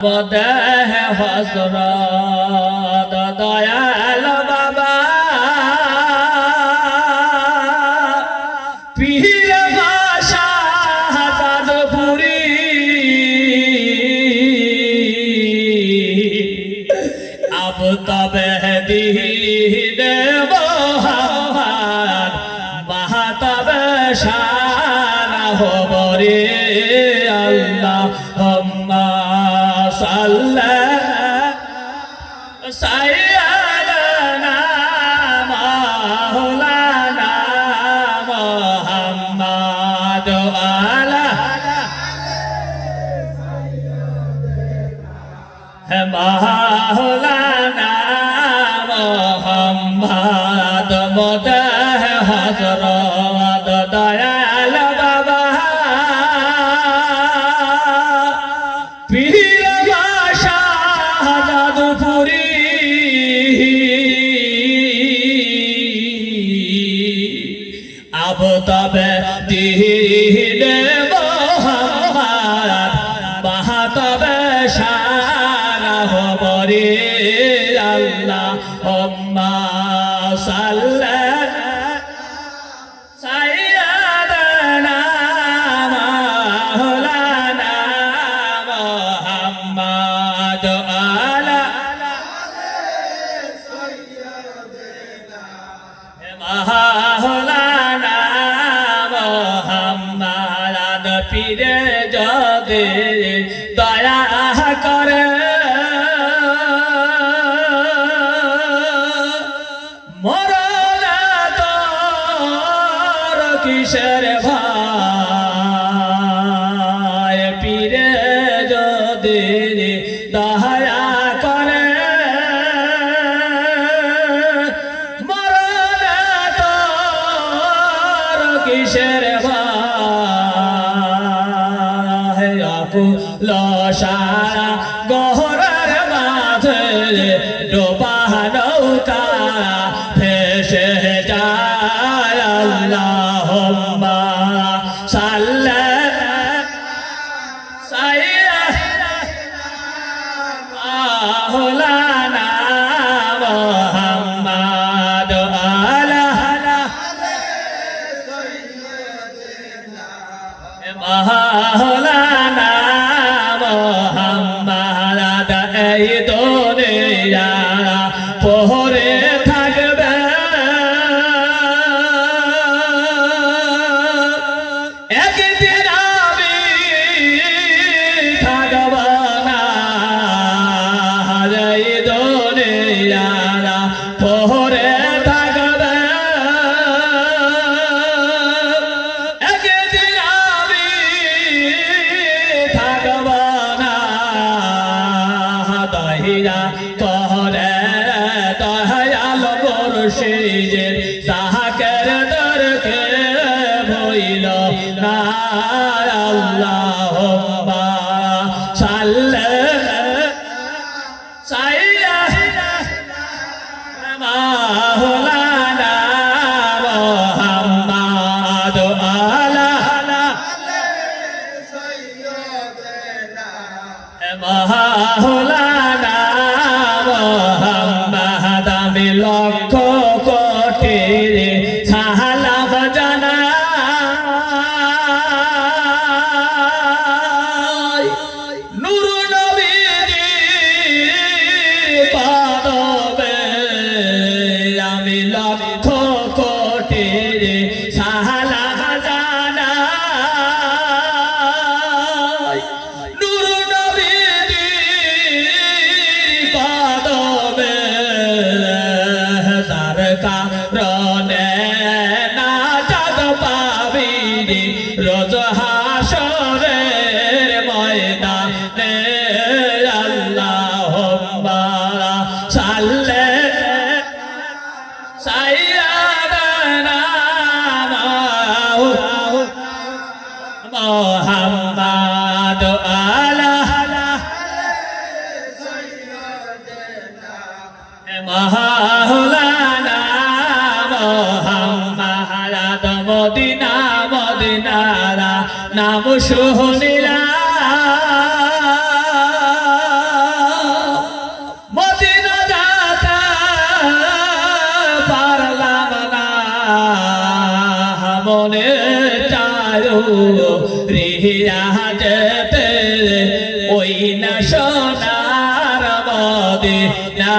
বদেহ হযরত দয়াল বাবা পীর বাদশাহ চাঁদপুরি আব তবে দিন মোহাম্মদ মাহতাবে শান হবরে আল্লাহুম্মা সাইয়্যিদানা মাওলানা মুহাম্মদ আলা মাওলানা মুহাম্মদ মদহ হযরত দয়াল বাবা পীর বাদশাহ চাঁদপুরি আব তবে দিন মোহাম্মদ মাহতাবে শান হবরে আল্লাহুম্মা সাইয়্যিদানা মাওলানা মুহাম্মদ আলা মাওলানা মুহাম্মদ পীরে যদি দয়া করে মরলা তোর কিসের ভাই পীরে যদি দয়া করে মরলা তোর কিসের ভাই আকুল সারা গহরার মাঝে ডোবা নৌকা ভেসে যায় আল্লাহুম্মা সাইয়্যিদানা মাওলানা মুহাম্মদ আলা মাওলানা মুহাম্মদ এই দুনিয়া পড়ে থাকবে একদিন আমি থাকব না এই দুনিয়া পড়ে থাকবে একদিন আমি থাকব না দহিয়া তোরে দয়াল মুর্শিদের সাহাকের দরকে ভইল না আল্লাহুম্মা সাইয়্যিদানা মাওলানা মুহাম্মদ আলা মাওলানা মুহাম্মদ আমি লক্ষ কোটি সালাম জানাই নূর নবীজি পাদবে আমি লক্ষ কোটি সালাম জানাই নূর নবীজি পাদবে তার কারণে নাজাত পাবি রোজ হাসরের ময়দানে আল্লাহুম্মা সাইয়্যিদানা মুহাম্মদ আলা মাওলানা মুহাম্মদ মদিনা মদিনারা নাম শুনিলা রিয়াজতে ওই না সোনার মদিনা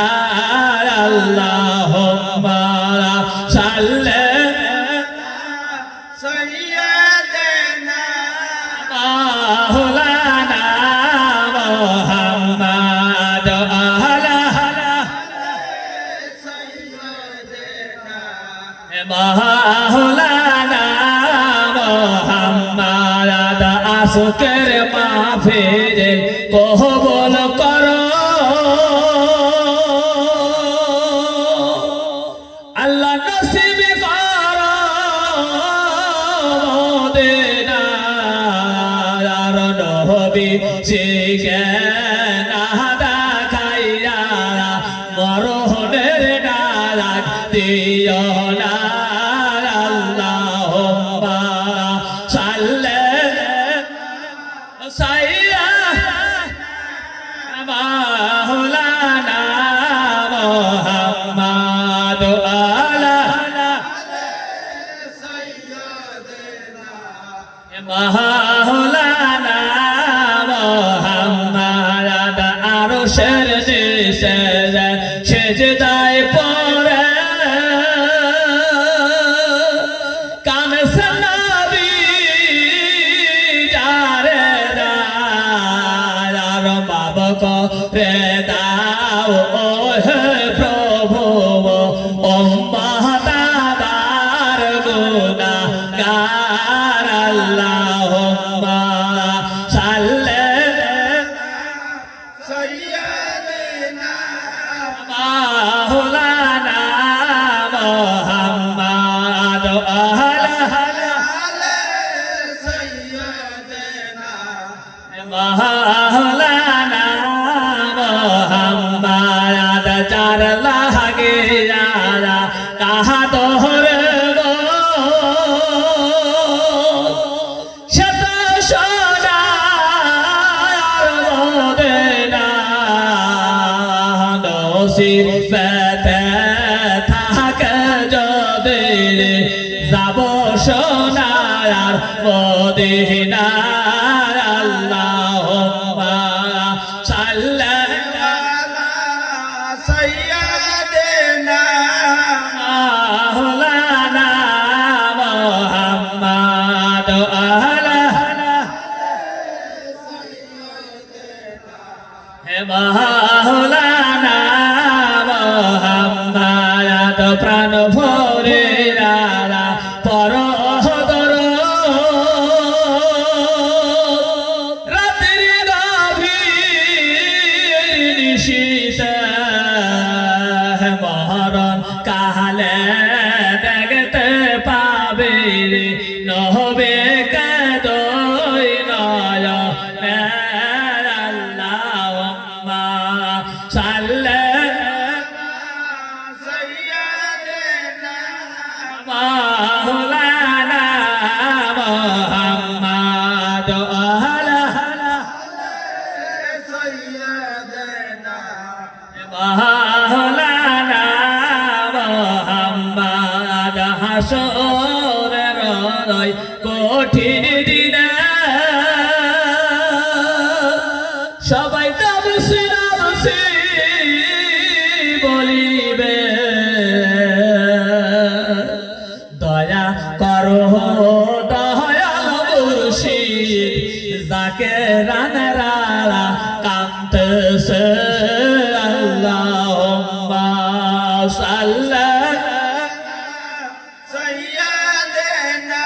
আল্লাহুম্মা সাল্লি سيدنا মাওলানা মুহাম্মদ আলা মাওলানা মুহাম্মদ আসকের মাহফিলে কবুল করো আল্লাহ নসিব করো মদিনা আর নবী শিখে না দেখাইয়া মরণের ডাক দিও না আল্লাহুম্মা সাল্লি সাইয়্যিদানা মাওলানা মুহাম্মদ আলা মাওলানা মুহাম্মদ আরশের নিচে সেজদায় পড়ে কানে সালাবি যারে আর বাবক রে দাও ও হে প্রভু উম্মতার গুনাহগার আল্লাহুম্মা সাল্লি سيدنا মাওলানা মুহাম্মদ আলা سيدنا মাওলানা মুহাম্মদ চার লাগে যারা কাহা তোরে গো শত সোনার মদিনা নসিব পেতে থাকে যদি যাব সোনার মদিনা আল্লাহুম্মা সাল্লি سيدنا মাওলানা মুহাম্মদ আলা মাওলানা মুহাম্মদ প্রাণ ভরে রারা পরদর রাত্রি গভীর নিশীথে মরণ কালে দেখতে পাবে নহবে কদই নয় আল্লাহুম্মা সাল্লি سيدنا মাওলানা মুহাম্মদ আলা سيدنا মাওলানা মুহাম্মদ হাসরের রয় কঠিন দিনে সবাই তাবসি তাবসি বলিবে দয়া করো দয়াল মুর্শিদ যাকে রানারা কান্তসে আল্লাহুম্মা সাল্লি سيدنا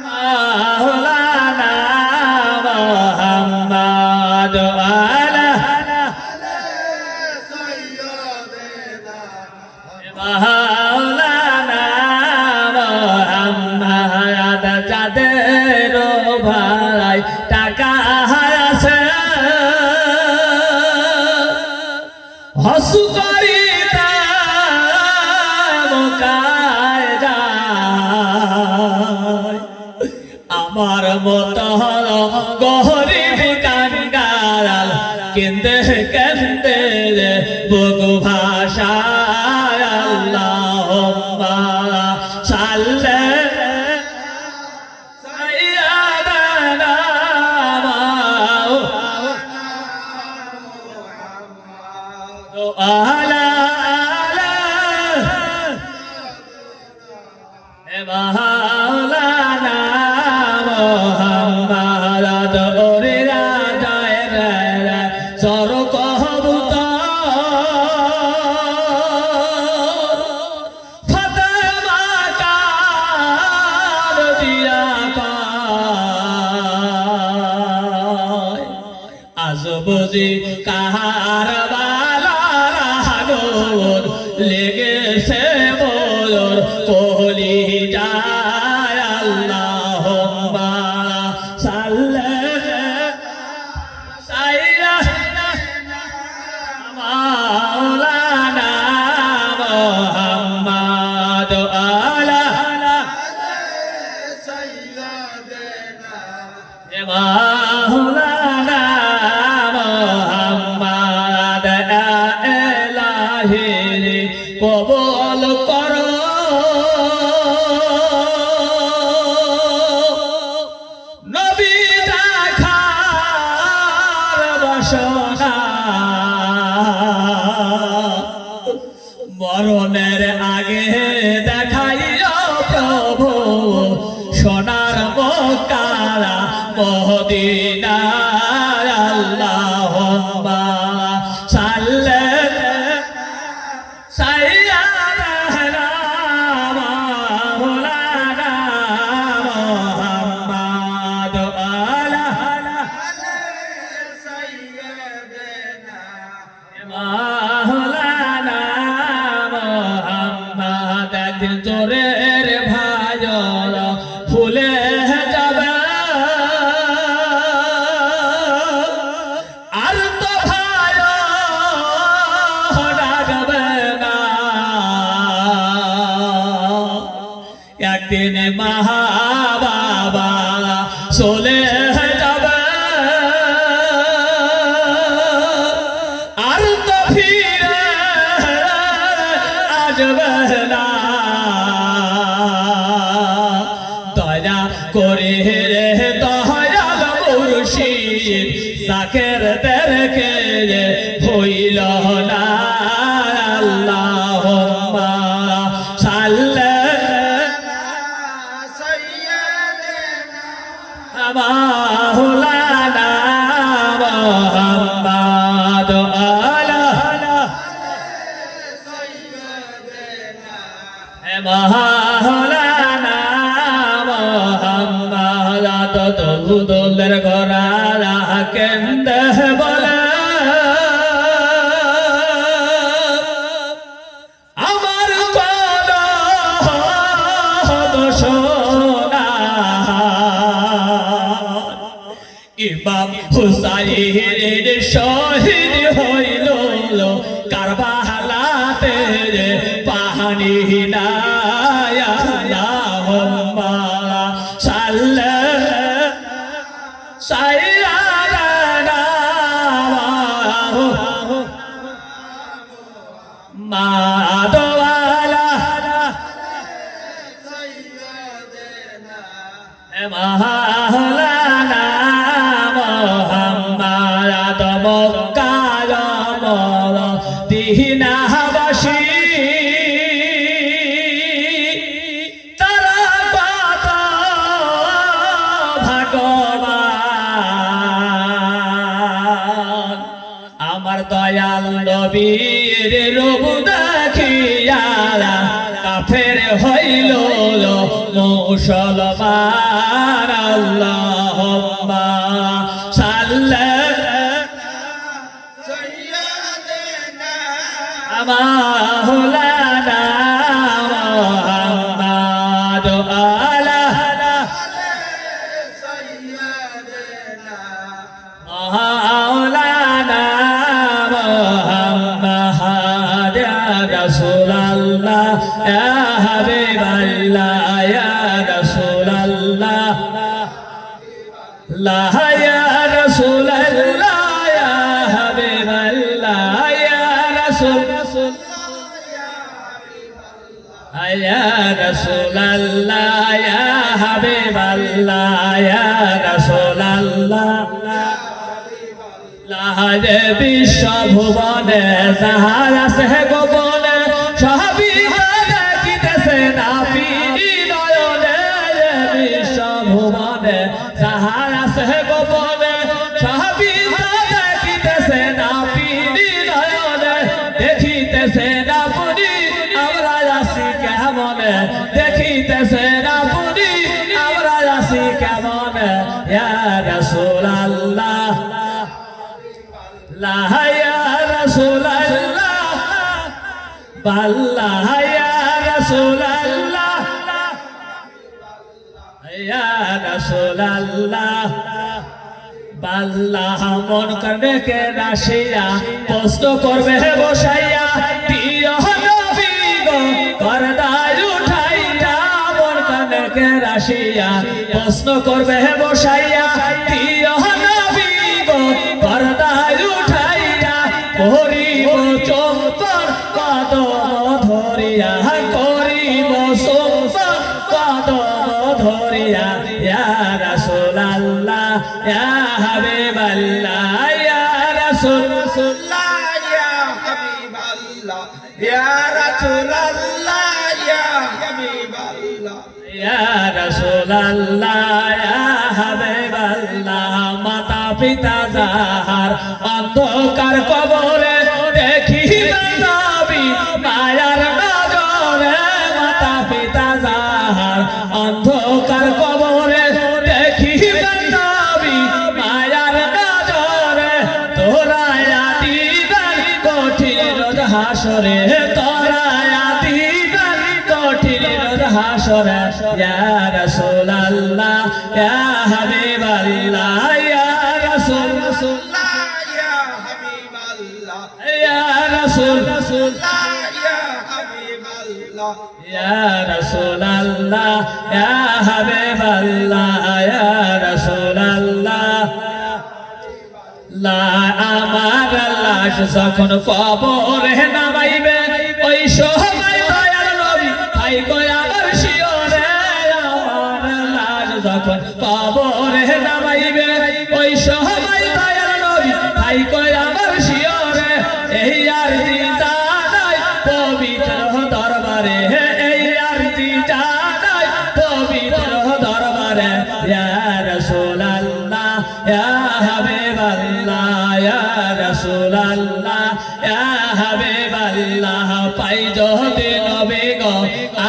মাওলানা মুহাম্মদ আলা سيدنا মাওলানা মুহাম্মদ যাদের ভাই টাকা আছে হসু করিতা মোকায় যায় আমার মত গরিব কাঙ্গাল কেন্দে কেন্দে বুক ভাষা আল্লাহুম্মা সাল্লি আলা আলা এ মাওলানা মোহাম্মদ ওরে রাজায় রে সর কবুত ফাতেমা কার দিয়া পায় আজ বুঝি কাহার লেগেছে মোর কলি যায় আল্লাহুম্মা সাল্লি মাওলানা মুহাম্মদ আলা سيدنا মাওলানা মুহাম্মদ ইলাহি কবুল করো নবী দেখার বাসনা মরণের আগে দেখাইও প্রভু সোনার মক্কা মদিনা আল্লাহুম্মা সাল্লি সাইয়্যিদানা মাওলানা মুহাম্মদ আলা سيدنا মাওলানা মুহাম্মদ একদিন তোরের ভাজল ফুলে যাবে আর তো ভাই ডাকবে না একদিন মহা বাবা চলে যাবে আর তো ফিরে আসবে না দয়া করে রে দয়াল মুর্শিদ জাকের দেরকে হইল না আল্লাহুম্মা সাল্লি سيدنا মাওলানা মুহাম্মদ আলা سيدنا মাওলানা মুহাম্মদ তবুদলের ঘোড়া কেন্দে বলে আমার সোনা ইমাম হুসাইনের শহীদ হইল কারবালাতে পানি না আল্লাহুম্মা সাল্লি সাইয়্যিদানা মাদওয়ালা سيدنا মাওলানা মুহাম্মদ মক্কার মদিনাবাসী তারা কত ভাগ্যবান আমার দয়াল নবীর রূপ দেখিয়া কাফের হইল মুসলমান আল্লাহুম্মা সাল্লি سيدنا মাওলানা মুহাম্মদ আলা سيدنا মাওলানা মুহাম্মদ ইয়া রাসূলুল্লাহ ইয়া হাবিবাল্লাহ ইয়া রাসূলুল্লাহ লা ইয়া রাসূলুল্লাহ ইয়া হাবিবাল্লাহ ইয়া রাসূল ইয়া রাসূলুল্লাহ ইয়া হাবিবাল্লাহ ইয়া রাসূলুল্লাহ লা আজ বিশ্ব ভুবনে যাহার আছে গোপনে সবই দেখিতেছে নাপি নয়নে বিশ্ব ভুবনে যাহার আছে গোপনে সবই দেখিতেছে নাপি নয়নে দেখিতেছে না পুরি আমরা আসি কেমনে দেখিতেছে না পুরি আমরা আসি কেমনে ইয়া রাসূলুল্লাহ লা ইয়া রাসূলুল্লাহ বাল্লাহ ইয়া রাসূলুল্লাহ ইয়া রাসূলুল্লাহ বাল্লাহ মন করবে কে রাশিয়া প্রশ্ন করবে বসাইয়া প্রিয় নবী গো পর্দায় উঠাইয়া মন করবে কে রাশিয়া প্রশ্ন করবে বসাইয়া প্রিয় নবী গো পর্দায় উঠাইয়া করিব চম্পর কদম ধরিয়া করিব চম্পর কদম ধরিয়া ইয়া রাসূলুল্লাহ ইয়া হাবিবাল্লাহ ইয়া রাসূলুল্লাহ ইয়া হাবিবাল্লাহ ইয়া রাসূলুল্লাহ ইয়া হাবিবাল্লাহ ইয়া রাসূলুল্লাহ ইয়া হাবিবাল্লাহ মাতা পিতা যাহার অন্ধকার কবরে দেখিবে নবী মায়ার নজরে মাতা পিতা যাহার অন্ধকার কবরে দেখিবে নবী মায়ার নজরে তোরায়া দিবেন কঠিন রোজ হাসরে তোরায়া দিবেন কঠিন রোজ হাসরে ইয়া রাসূলুল্লাহ ইয়া হাবিবাল্লাহ ইয়া রাসূলুল্লাহ ইয়া হাবিবাল্লাহ ইয়া রাসূলুল্লাহ ইয়া হাবিবাল্লাহ ইয়া রাসূলুল্লাহ ইয়া হাবিবাল্লাহ ইয়া রাসূলুল্লাহ লা আমার লাশ যখন কবরে নামাইবে ওই সময় দয়াল নবী তাই কই আমার শিয়রে আমার লাশ যখন কবরে নামাইবে ওই সময় দয়াল নবী তাই কই আমার শিয়রে এই আরতি জানাই পবিত্র দরবারে এই আরতি জানাই পবিত্র দরবারে ইয়া রাসূলুল্লাহ ইয়া হাবিবাল্লাহ ইয়া রাসূলুল্লাহ ইয়া হাবিবাল্লাহ পাই যদি নবী গো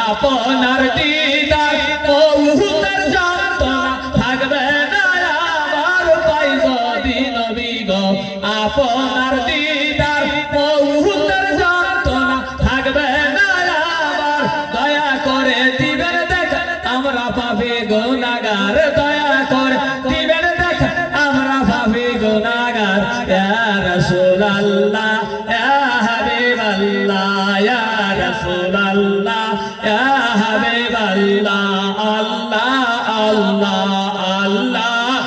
আপনার দিদার বহুতের যন্ত্রণা থাকবে না আমার পাই যদি নবী গো আপনার দিদার বহুতের যন্ত্রণা থাকবে না আমার দয়া করে দিবেন দেখা আমরা পাবে গুনাহগার দয়া করে দিবেন দেখা আমরা পাবে গুনাহগার ইয়া রাসূলুল্লাহ ইয়া হাবিবাল্লাহ ইয়া রাসূলুল্লাহ ইয়া হাবিবাল্লাহ আল্লাহ আল্লাহ আল্লাহ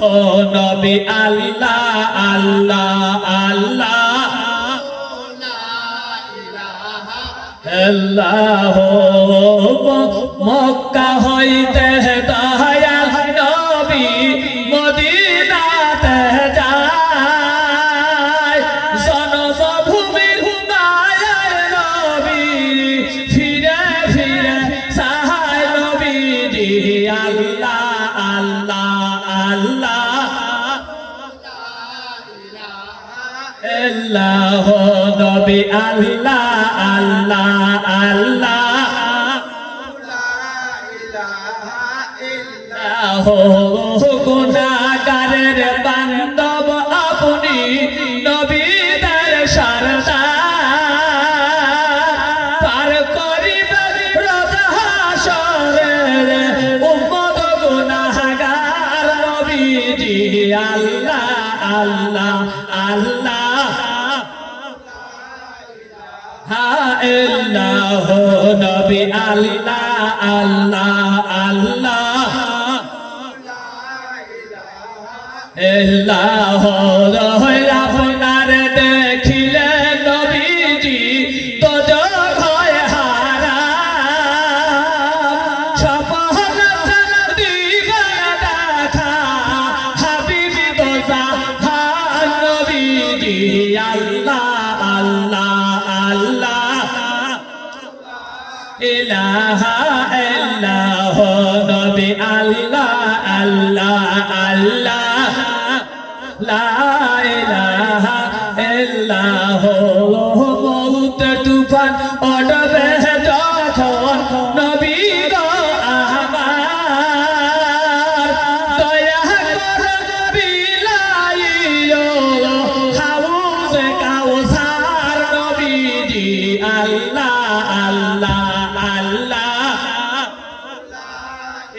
ও নবী আল্লাহ আল্লাহ আল্লাহ আল্লাহ মক্কা হইতে দয়াল নবী মদিনাতে যায় জনমভূমি মায়ার নবী ফিরে ফিরে সাহায় নবীজি আল্লাহ আল্লাহ আল্লাহ আল্লাহ নবী আল্লাহ আল্লাহ আল্লাহ গুনাহগারের বান্ধব আপনি নবীদের সরদার পার করিবেন রোজ হাসরের উম্মত গুনাহগার নবীজি আল্লাহ আল্লাহ আল্লাহ আল্লাহ নবী আল্লাহ আল্লাহ আল্লাহ আল্লাহ আপনার দেখিলে নবীজি তো হয় হারাম স্বপ্ন দিবেন লা ইলাহা ইল্লাল্লাহ মৌতের তুফান ওঠবে যখন নবী গো আমার দয়া করে বিলাইও হাউজে কাউসার নবীজি আল্লাহ আল্লাহ আল্লাহ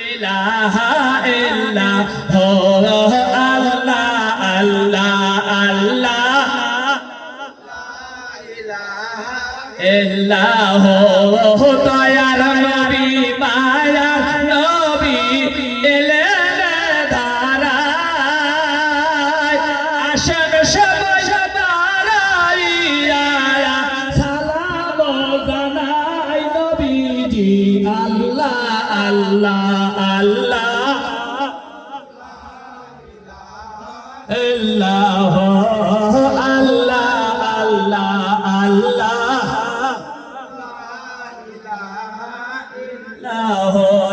ইলাহা ইল্লাল্লাহ আল্লাহ আল্লাহ আল্লাহ ইল্লাহ দয়ার নবী মায়ার নবী এলেন ধারায় আসেন সবাই দাঁড়াইয়া সালাম জানাই নবীজি আল্লাহ আল্লাহ আল্লাহ আল্লাহ আল্লাহ আল্লাহ আল্লাহ আল্লাহ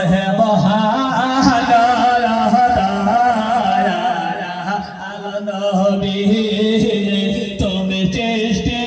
হে মহান নবী তুমি চেষ্টা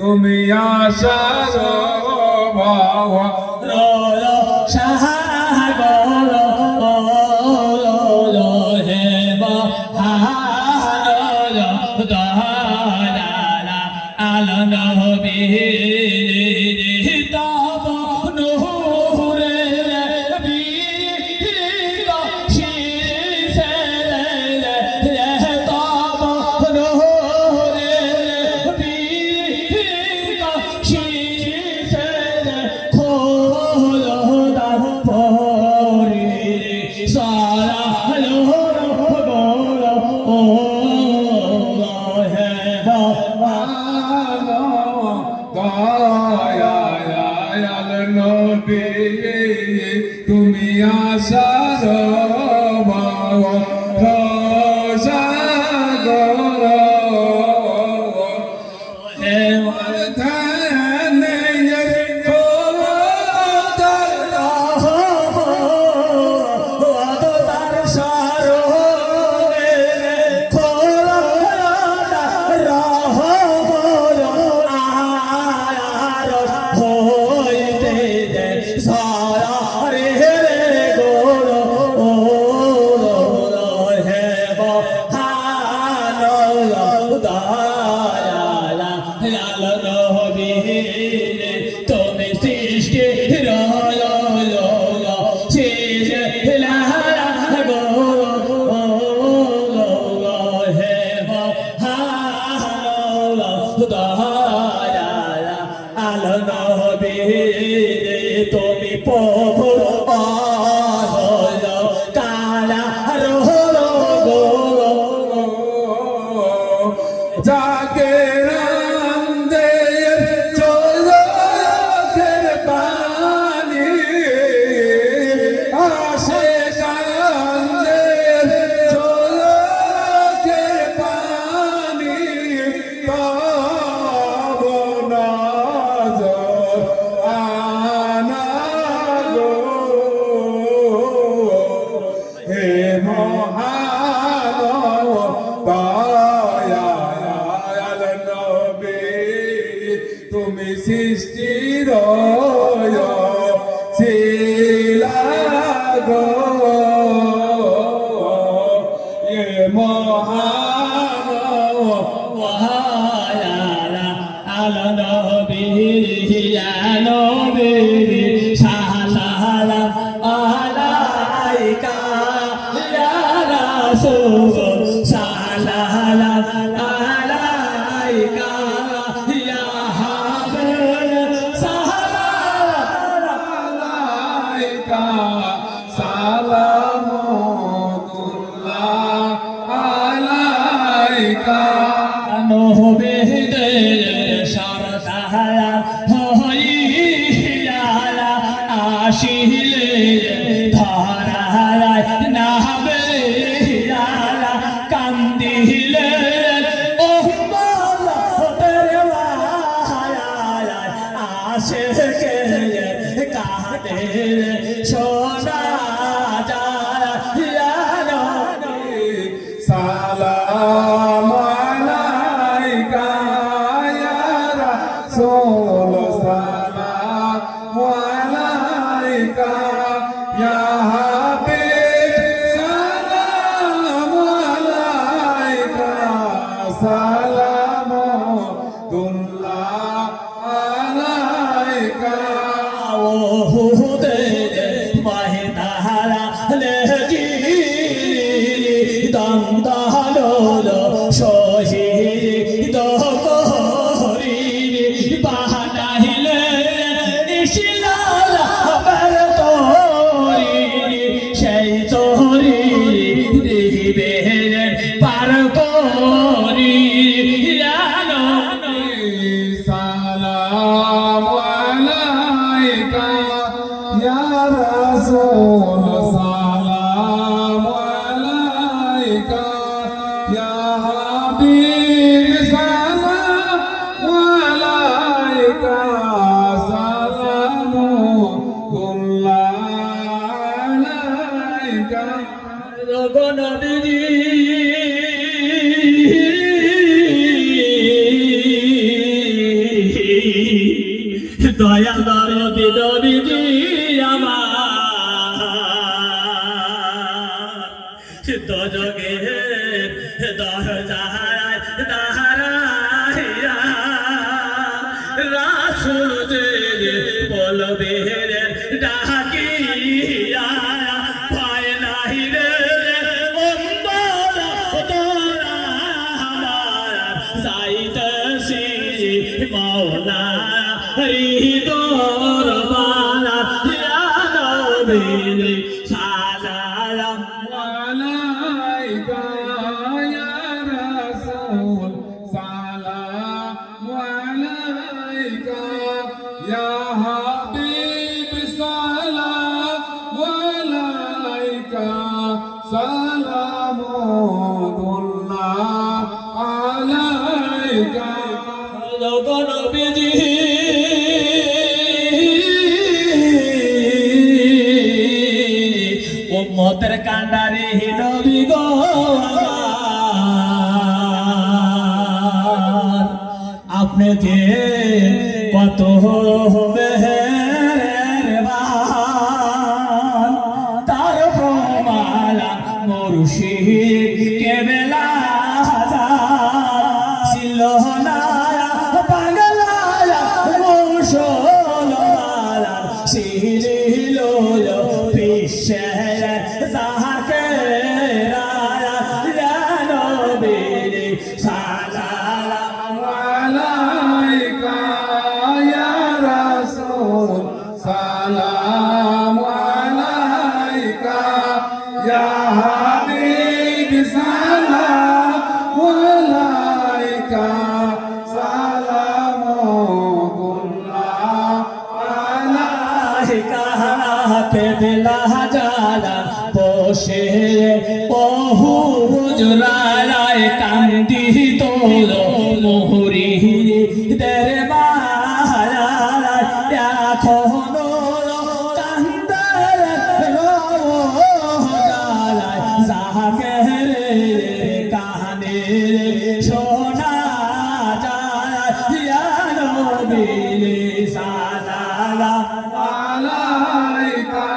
তুমি আশার বাবা তুমি আশার বাবা তুমি প্রভু কালা রো যাকে রান্দে চোখের পানি আসে কান্দে চোখের পানি তব নজর আনা গো হে মহান দয়াল নবী তুমি সৃষ্টির ছিলা গো এ মহান নবীদের সরদার হইয়া আসিলে ধরায় নাবে কান্দিলে ও মালা তেরে আসে কে কাঁদে সোনা সালাম আলাইকা ইয়া রাসূল সালাম আলাইকা ইয়া হাবিব সালাম আলাইকা সালামুল্লাহ আলাইকা ওহুদে ময়দানা লেজি দন্দালো শহীদ করিনি বানাইলে ইসলামের তরি সেই তরি দিবে পার করি সালাম আলাইকা ইয়া রাসূল সালাম আলাইকা ইয়া হাবিব সালাম আলাইকা সালামুল্লাহ আলাইকা দয়া দরদি দরদি আমার দজগে দরজায় দাঁড়াইয়া রাসূল যে বলবে ডাকিয়া ভয় নাই রে অম্বর তোরা আমার যাইতেছি মাওলা হৃদর বালা ইয়া নবী সালাম আলাইকা ইয়া রাসূল সালাম আলাইকা ইয়া হাবিব সালাম আলাইকা সালামুল্লাহ আলাইকা নবীজি উম্মতের কান্ডারে নবী গো আপনি যে কত মেহেরবান তার প্রমালা মুর্শিদ কেবলা ছিল না পাগলা মুসলমালা ছিল বিশ্বের যাহাকে সালাম আলাইকা ইয়া রাসূল সালাম আলাইকা ইয়া হাবিব সালাম আলাইকা সালামুল্লাহ আলাইকা পেবেলা যারা বসে বহু হুজরায় কান্দি তোল মোহরি দের এখনো কান্দার গালায় সাহাকে কানে শোনা যায় ইয়া নবী সালাম আলাইকা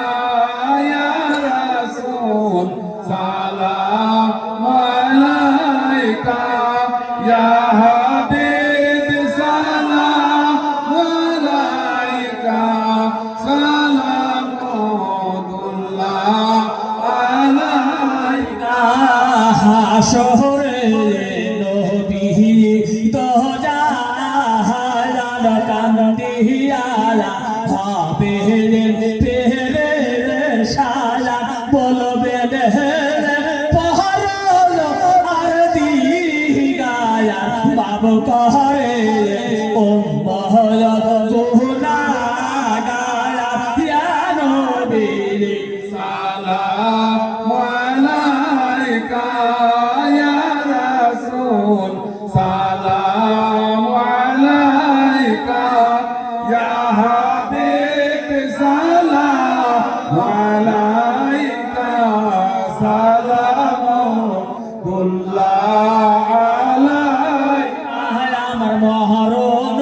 ইয়া রাসূল সালাম আলাইকা ইয়া হাবিব সালাম আলাইকা সালামুল্লাহ আলাইকা হাসরে নবী দোজাহালাল কান্দিয়ালা হবে পেরেশালা বলবে পহরল আর দিগায়া মাপ করে উম্মত গুনাহগার ইয়া নবী সালাম আলাইকা ইয়া রাসূল সালাম আলাইকা ইয়া হাবিব সালাম আলাইকা সালামুল্লাহ আলাইকা আমার মহরণ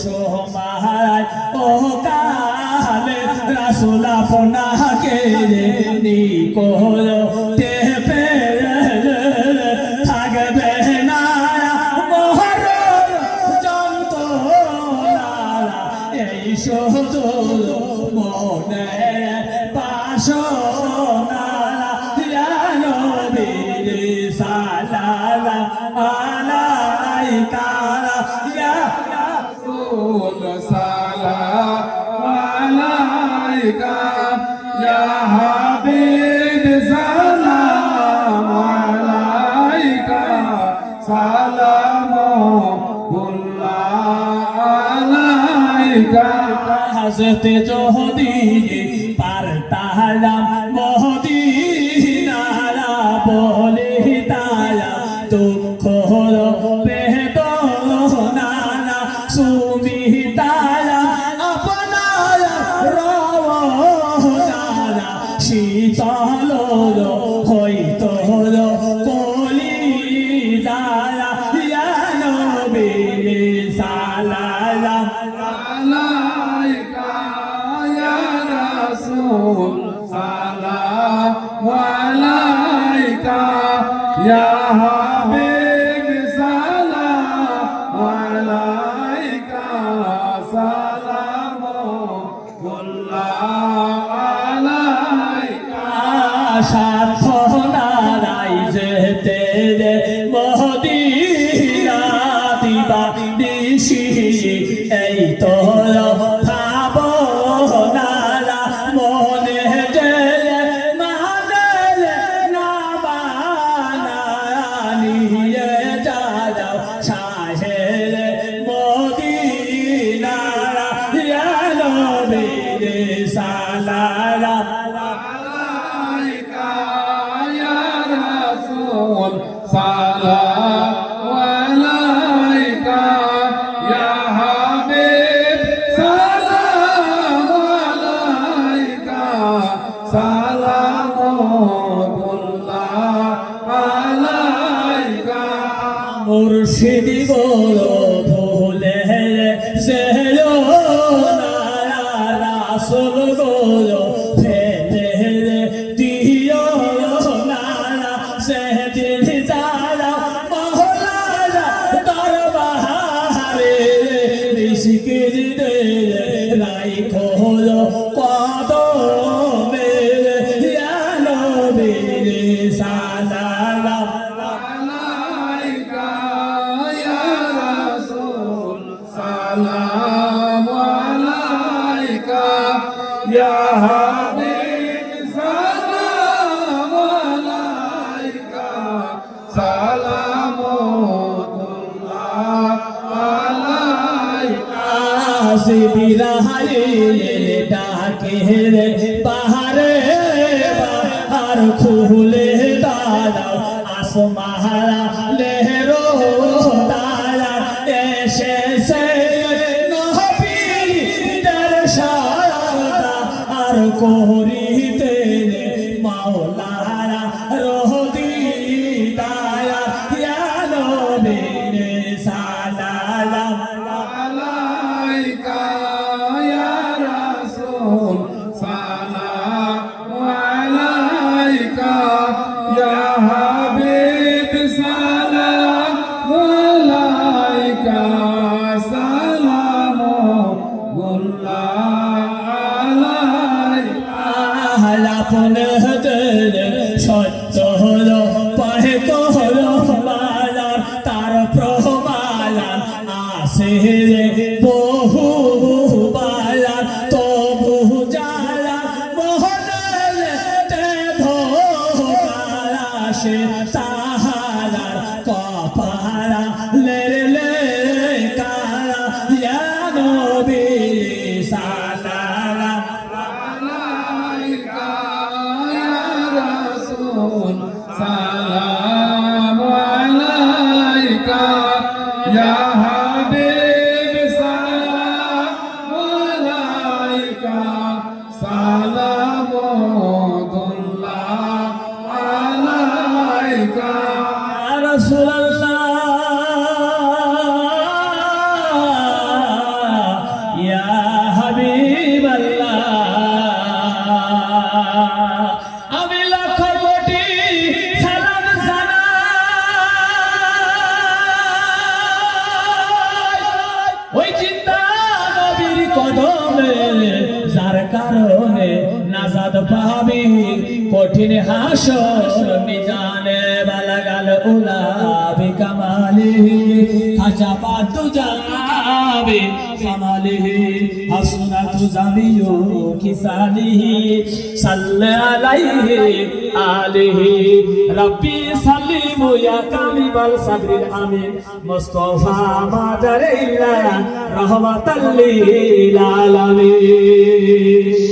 সোমায় ও কালে রাসূল আপনাকে নিকটে পেয়ে থাকবে না মহরণ যন্ত্রণা এই শুধু মনে বাসনা ইয়া নবী সালাম আলাইকা ইয়া রাসূল সালাম আলাইকা ইয়া হাবিব সালাম আলাইকা সালামুল্লাহ আলাইকা হাজতে যদি পারতাম মদিনারা বলিতায়া দুঃখ বেদনা সুমিতায়া আপনার রওনা শীতল হইত কলি দায়া ইয়া নবী সালাম আলাইকা ইয়া রাসূল সালাম আলাইকা ইয়া হাবিব সালাম আলাইকা সালামুল্লাহ আলাইকা সাধনারাই যেতে মদিনা দিবা নিশি এই তো ভাবনা মনে গেলে মানে না বানিয়ে যাও শাহের মদিনা ইয়া নবী সালাম আলাইকা ইয়া রাসূল সালাম আলাইকা ইয়া হাবিব সালাম আলাইকা সালামুল্লাহ আলাইকা মুর্শিদ বলো ভুলে সেলো না রাসূল বলো ফেলে দিও না সেদিন যারা মহলারা দরবারে রিজিকের দে রাইখো কদমে ইয়া নবী সালাম আলাইকা ইয়া রাসূল সালাম আলাইকা ইয়া হাবিব সালাম আলাইকা সালামুল্লাহ আলাইকা জিবরাইল ডাকে রে পাহাড়ে পাহাড় খুলে দাঁড়াও আসমারা লেহরো তারা এসেছে নবীর সারা আর করিতে মাওলানা রহদি দায়া ইয়া নবী সালাম আলাইকা ইয়া রাসূল সালাম আলাইকা ইয়া হাবিব ইয়া হাবিব সালাম আলাইকা সালামুল্লাহ আলাইকা ইয়া রাসূলুল্লাহ ইয়া হাবিবাল্লাহ আমি লাখ কোটি সালাম জানাই ওই জিন্দা নবীর কদমে যার কারণে নাজাত পাবি কঠিন হাসর মিজানে বালাগাল উলা বিকামালিহি হাজাবাতু যাবে সামালিহি হাসনাতু জামিয়ু কিসালিহি সাল্লি আলাইহি আলিহি রাব্বি সাল্লিমু ইয়া কামিবাল সাবরিল আমিন মুস্তাফা মাদারিল্লাহ রাহমাতাল লিল আলামিন